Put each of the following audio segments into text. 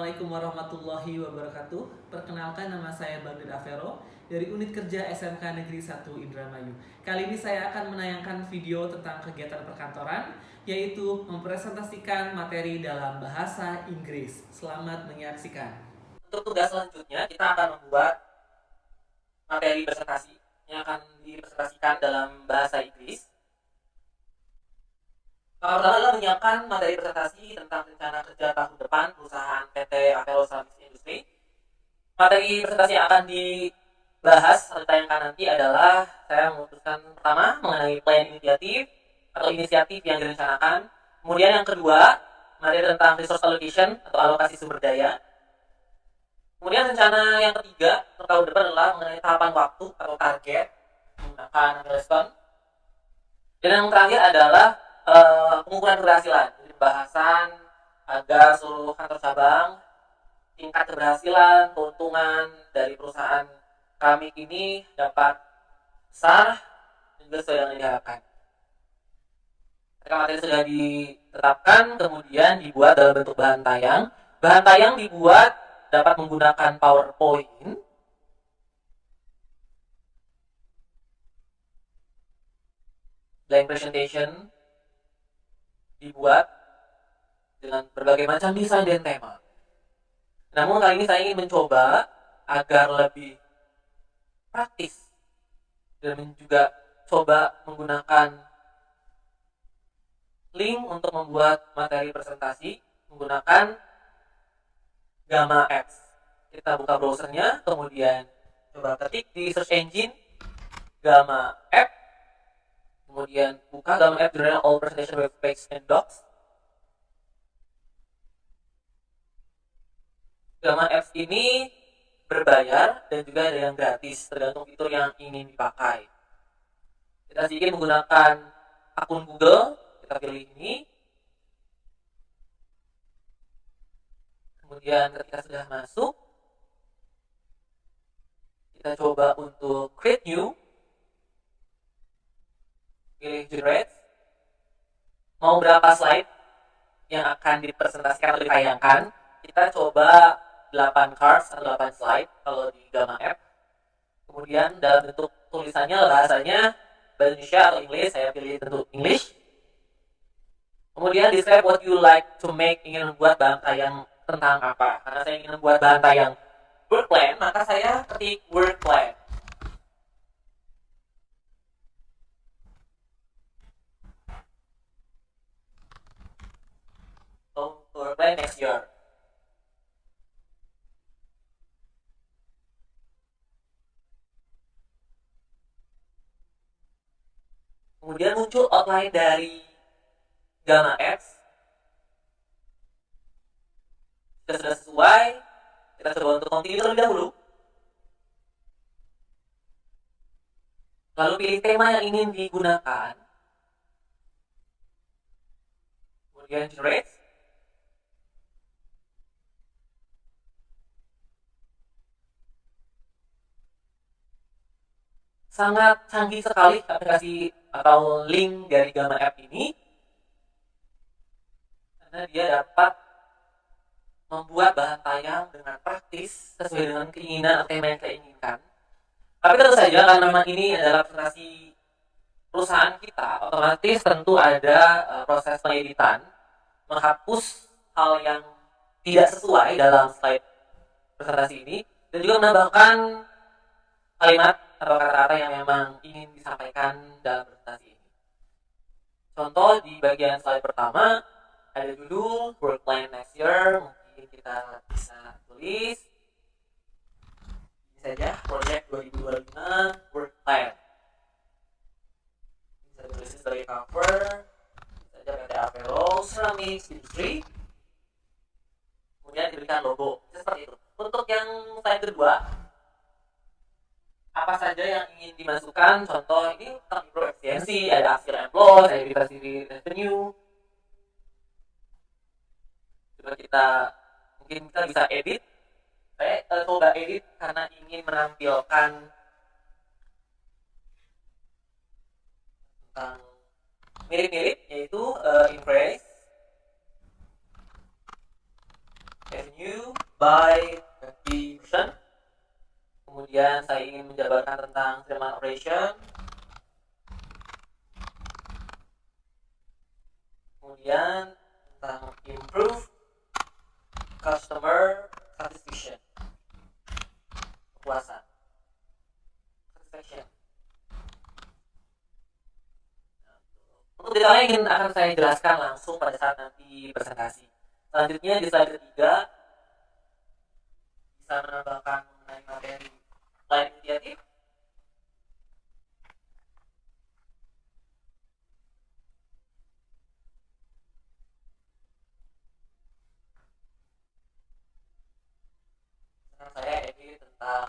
Assalamualaikum warahmatullahi wabarakatuh. Perkenalkan, nama saya Bagdad Avero dari Unit Kerja SMK Negeri 1 Indramayu. Kali ini saya akan menayangkan video tentang kegiatan perkantoran, yaitu mempresentasikan materi dalam bahasa Inggris. Selamat menyaksikan. Untuk tugas selanjutnya, kita akan membuat materi presentasi yang akan dipresentasikan dalam bahasa Inggris. Pertama adalah menyiapkan materi presentasi tentang rencana kerja tahun depan perusahaan PT Avero Ceramics Industry. Materi presentasi yang akan dibahas atau ditayangkan nanti adalah saya memutuskan pertama mengenai plan inisiatif atau inisiatif yang direncanakan. Kemudian yang kedua, materi tentang resource allocation atau alokasi sumber daya. Kemudian rencana yang ketiga untuk tahun depan adalah mengenai tahapan waktu atau target menggunakan milestone. Dan yang terakhir adalah pengukuran keberhasilan, jadi pembahasan agar seluruh kantor cabang tingkat keberhasilan, keuntungan dari perusahaan kami ini dapat besar dan juga sesuai dengan yang diharapkan. Ketika materi sudah ditetapkan, kemudian dibuat dalam bentuk bahan tayang. Bahan tayang dibuat dapat menggunakan PowerPoint, blank presentation, dibuat dengan berbagai macam desain dan tema. Namun kali ini saya ingin mencoba agar lebih praktis dan juga coba menggunakan link untuk membuat materi presentasi menggunakan Gamma Apps. Kita buka browsernya, kemudian coba ketik di search engine Gamma App. Kemudian buka Gamma App General All Presentation Web Page and Docs. Gamma Apps ini berbayar dan juga ada yang gratis, tergantung fitur yang ingin dipakai. Kita sedikit menggunakan akun Google, kita pilih ini. Kemudian ketika sudah masuk, kita coba untuk create new. Pilih generate. Mau berapa slide yang akan dipresentasikan atau ditayangkan? Kita coba 8 cards atau 8 slide kalau di Gamma App. Kemudian dalam bentuk tulisannya, bahasanya bahasa Indonesia atau English, saya pilih bentuk English. Kemudian describe what you like to make, ingin membuat bahan tayang tentang apa. Karena saya ingin membuat bahan tayang work plan, maka saya ketik work plan. Work plan next year. Kemudian muncul outline dari Gamma Apps. Jika sudah sesuai, kita coba untuk continue terlebih dahulu. Lalu pilih tema yang ingin digunakan. Kemudian generate. Sangat canggih sekali aplikasi atau link dari Gamma App ini, karena dia dapat membuat bahan tayang dengan praktis sesuai dengan keinginan atau tema yang kita inginkan. Tapi tentu saja karena memang ini adalah presentasi perusahaan kita, otomatis tentu ada proses pengeditan, menghapus hal yang tidak sesuai dalam slide presentasi ini, dan juga menambahkan kalimat atau kata-kata yang memang ingin disampaikan dalam presentasi ini. Contoh di bagian slide pertama ada judul work plan next year. Mungkin kita bisa tulis ini saja, project 2025 work plan. Bisa ditulis sebagai cover, bisa saja PT Avero Ceramics Industry. Kemudian diberikan logo, seperti itu. Untuk yang slide kedua, apa saja yang ingin dimasukkan? Contoh ini tentang efisiensi, ada hasil employ, ada diversity revenue. Coba mungkin kita bisa edit. Saya coba edit karena ingin menampilkan tentang mirip-mirip, yaitu increase revenue, by contribution. Kemudian saya ingin menjabarkan tentang Salesman operation. Kemudian tentang improve customer satisfaction, kepuasan, satisfaction. Untuk detailnya akan saya jelaskan langsung pada saat nanti presentasi. Selanjutnya di slide ketiga bisa menambahkan mengenai materi lain inisiatif. Saya edit tentang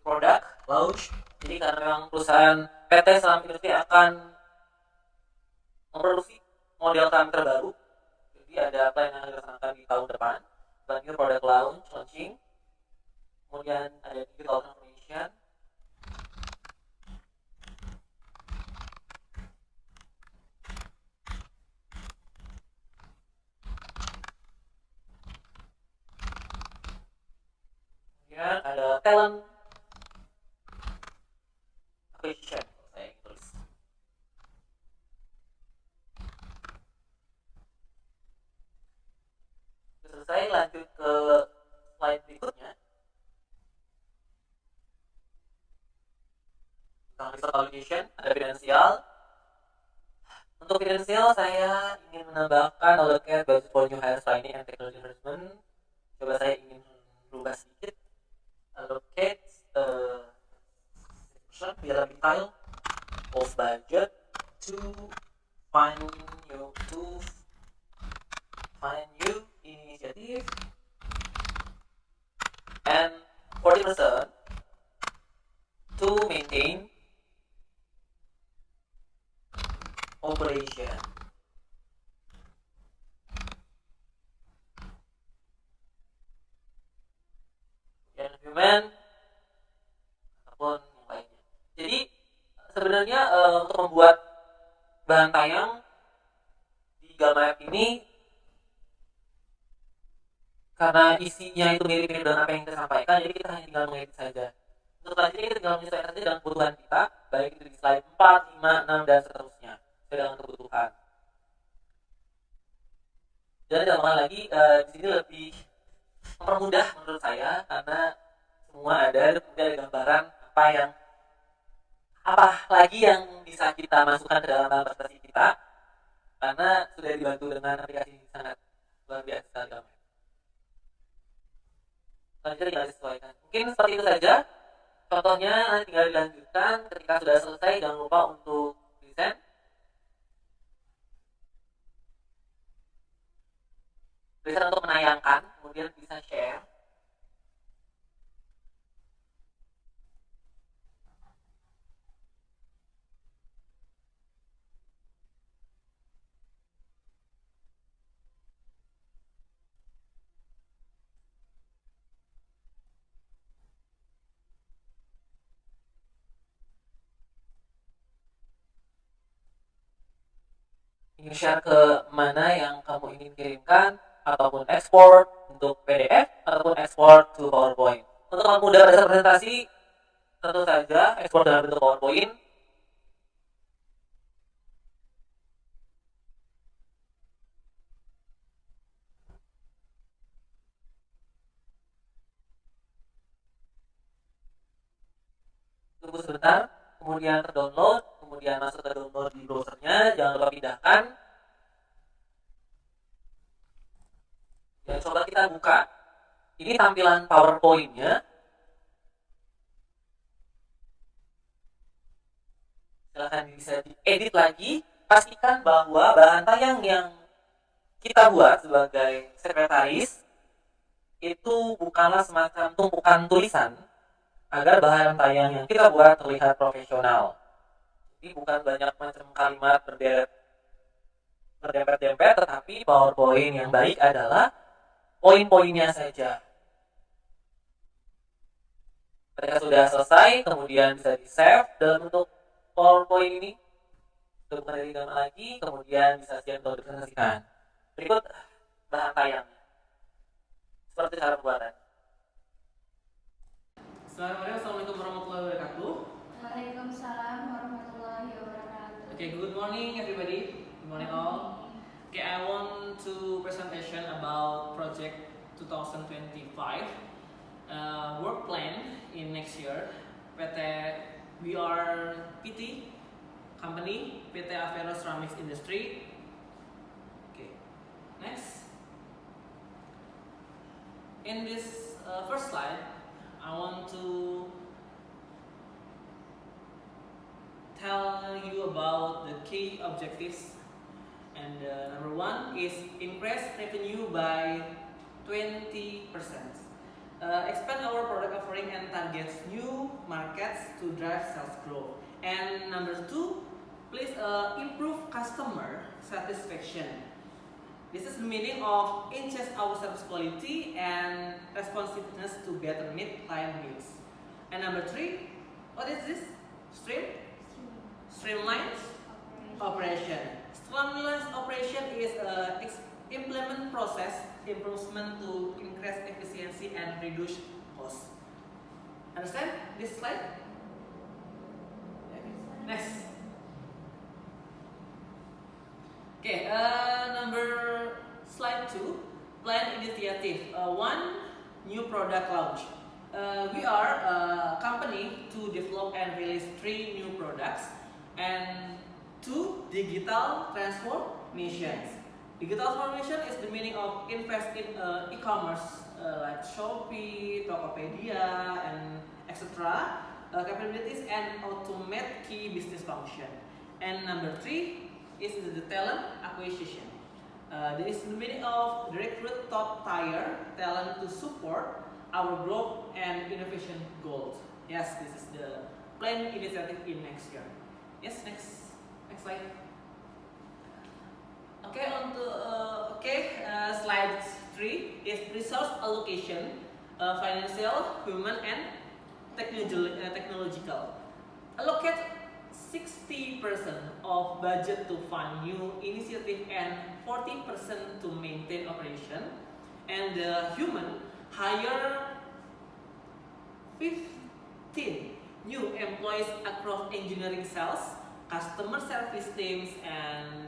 produk launch. Jadi karena memang perusahaan PT Selam Industri akan memproduksi model kami terbaru, jadi ada plan yang dilaksanakan di tahun depan. New product launching, kemudian ada digital transformation, kemudian ada talent acquisition. Saya tulis. Selesai, lanjut ke slide berikutnya tentang resource allocation. Ada finansial. Untuk finansial saya ingin menambahkan allocate budget for new hires training and technology investment. Coba saya ingin berubah sedikit. Allocate biar lebih detail of budget to find new initiative and 40% to maintain operation. Dan human ataupun yang lainnya. Jadi sebenarnya untuk membuat bahan tayang di Galmap ini, karena isinya itu mirip-mirip dengan apa yang kita sampaikan, jadi kita hanya tinggal mengedit saja. Untuk selanjutnya kita tinggal menyesuaikan saja dengan kebutuhan kita, baik itu di slide 4, 5, 6, dan seterusnya dengan kebutuhan. Dan ditambahkan lagi di sini lebih mempermudah menurut saya, karena semua ada, kemudian ada gambaran apa lagi yang bisa kita masukkan ke dalam presentasi kita, karena sudah dibantu dengan aplikasi sangat luar biasa. Selanjutnya tinggal disesuaikan. Mungkin seperti itu saja. Contohnya nanti tinggal dilanjutkan ketika sudah selesai. Jangan lupa untuk present. Present untuk menayangkan, kemudian bisa share. Ingin share ke mana yang kamu ingin kirimkan, ataupun export untuk PDF, ataupun export to PowerPoint. Untuk mempermudah presentasi, tentu saja export dalam bentuk PowerPoint. Tunggu sebentar, kemudian terdownload, kemudian masuk ke download di browsernya, jangan lupa pindahkan. Dan coba kita buka. Ini tampilan PowerPoint-nya. Silahkan bisa diedit lagi. Pastikan bahwa bahan tayang yang kita buat sebagai sekretaris itu bukanlah semacam tumpukan tulisan, agar bahan tayang yang kita buat terlihat profesional. Jadi bukan banyak macam kalimat berdempet-dempet, tetapi PowerPoint yang baik adalah poin-poinnya saja. Ketika sudah selesai, kemudian bisa di-save dalam bentuk PowerPoint ini. Untuk dari gambar lagi, kemudian bisa siap untuk dipresentasikan. Berikut bahan tayangnya. Seperti cara pembuatan. Assalamualaikum warahmatullahi wabarakatuh. Waalaikumsalam warahmatullahi wabarakatuh. Okay, good morning everybody. Good morning all. Okay, I want to presentation about project 2025 work plan in next year. PT we are PT company PT Avero Ceramics Industry. Okay, next. In this first slide, I want to tell you about the key objectives. And number one is increase revenue by 20%. Expand our product offering and target new markets to drive sales growth. And number two, please improve customer satisfaction. This is the meaning of enhance our service quality and responsiveness to better meet client needs. And number three, what is this? Streamlined operation. Streamlined operation is implement process improvement to increase efficiency and reduce cost. Understand this slide? Next. Okay, number slide 2, plan initiative. One, new product launch. We are a company to develop and release 3 new products and 2 digital transformations. Digital transformation is the meaning of invest in e-commerce like Shopee, Tokopedia, and etc. Capabilities and automate key business function. And number 3 is the talent acquisition. This is the meaning of recruit top tier talent to support our growth and innovation goals. Yes, this is the plan initiative in next year. Yes, next slide. Okay, slide 3 is resource allocation, financial, human, and technological. Allocate 60% of budget to fund new initiative and 40% to maintain operation. And human, hire 15 new employees across engineering, sales, customer service teams, and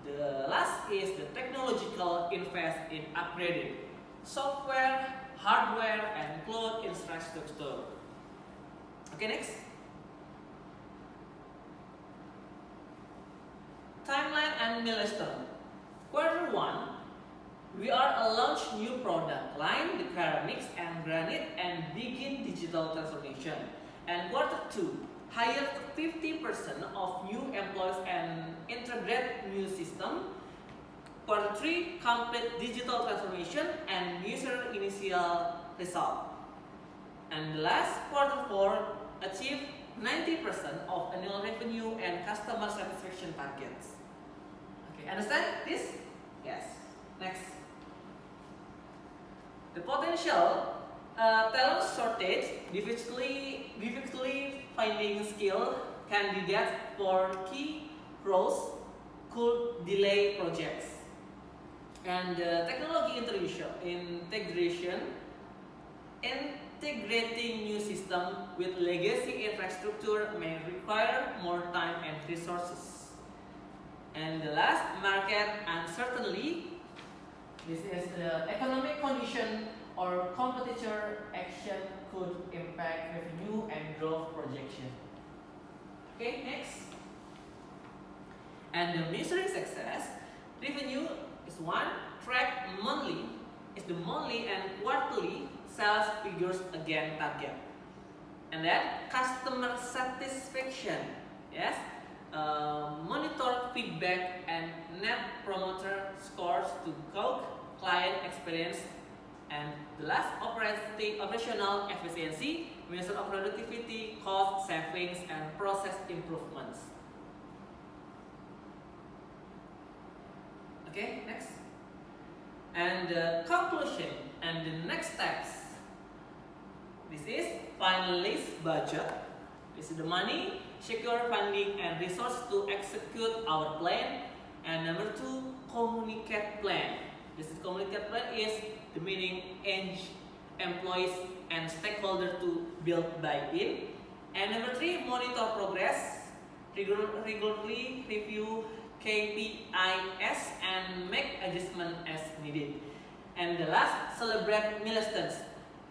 the last is the technological, invest in upgrading software, hardware, and cloud infrastructure. Okay, next. Timeline and milestone. Quarter 1, we are a launch new product line, the ceramics and granite, and begin digital transformation. And quarter 2, hire 50% of new employees and integrate new system. Quarter 3, complete digital transformation and user initial result. And the last, quarter 4, achieve 90% of annual revenue and customer satisfaction targets. Okay, understand this? Yes. Next. The potential talent shortage, difficulty finding skilled candidates for key roles could delay projects. And technology integrating new system with legacy infrastructure may require more time and resources. And the last, market uncertainty. This is the economic condition or competitor action could impact revenue and growth projection. Okay, next. And the measuring success, revenue is one, track monthly is the monthly and quarterly sales figures again target. And then customer satisfaction, yes, monitor feedback and net promoter scores to gauge client experience. And the last, operational efficiency, measure of productivity, cost savings, and process improvements. Okay, next. And the conclusion and the next steps. This is finalist budget. This is the money, secure funding and resource to execute our plan. And number 2, communicate plan. This is communicate plan is the meaning employees and stakeholder to build buy-in. And number 3, monitor progress, regularly review KPIs and make adjustment as needed. And the last, celebrate milestones,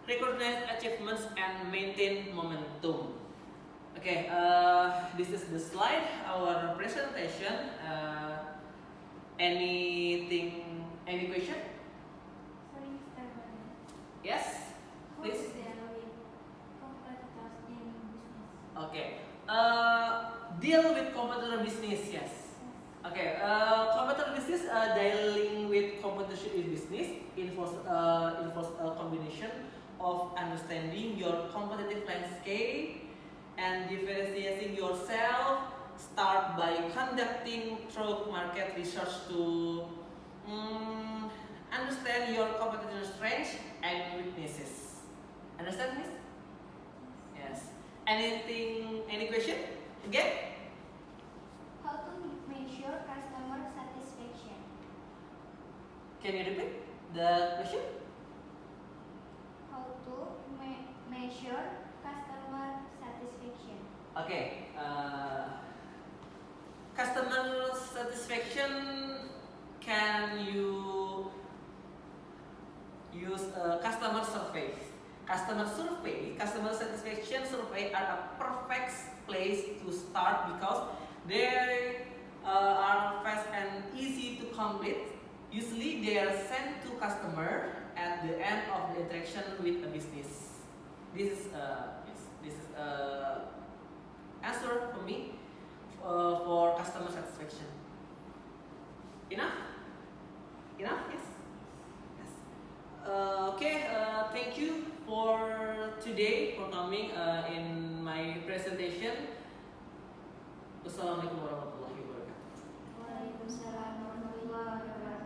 recognize achievements and maintain momentum. Okay, this is the slide, our presentation. Any question? Sorry, Mr. Bernard. Yes, How please. is there with competitors in business? Okay, deal with competitor business, yes. Okay, competitor business, dealing with competition in business involves a combination of understanding your competitive landscape and differentiating yourself. Start by conducting thorough market research to understand your competitor's strengths and weaknesses. Understand, Miss? Yes. Any question? Again? How to measure customer satisfaction? Can you repeat the question? How to measure customer satisfaction? Okay. Customer satisfaction, can you use a customer survey? Customer satisfaction survey are a perfect place to start because they are fast and easy to complete. Usually they are sent to customer at the end of the interaction with a business. This is answer for me for customer satisfaction. Enough? Yes. Okay. Thank you for today for coming in my presentation. Wassalamualaikum warahmatullahi wabarakatuh. Waalaikumsalam warahmatullahi wabarakatuh.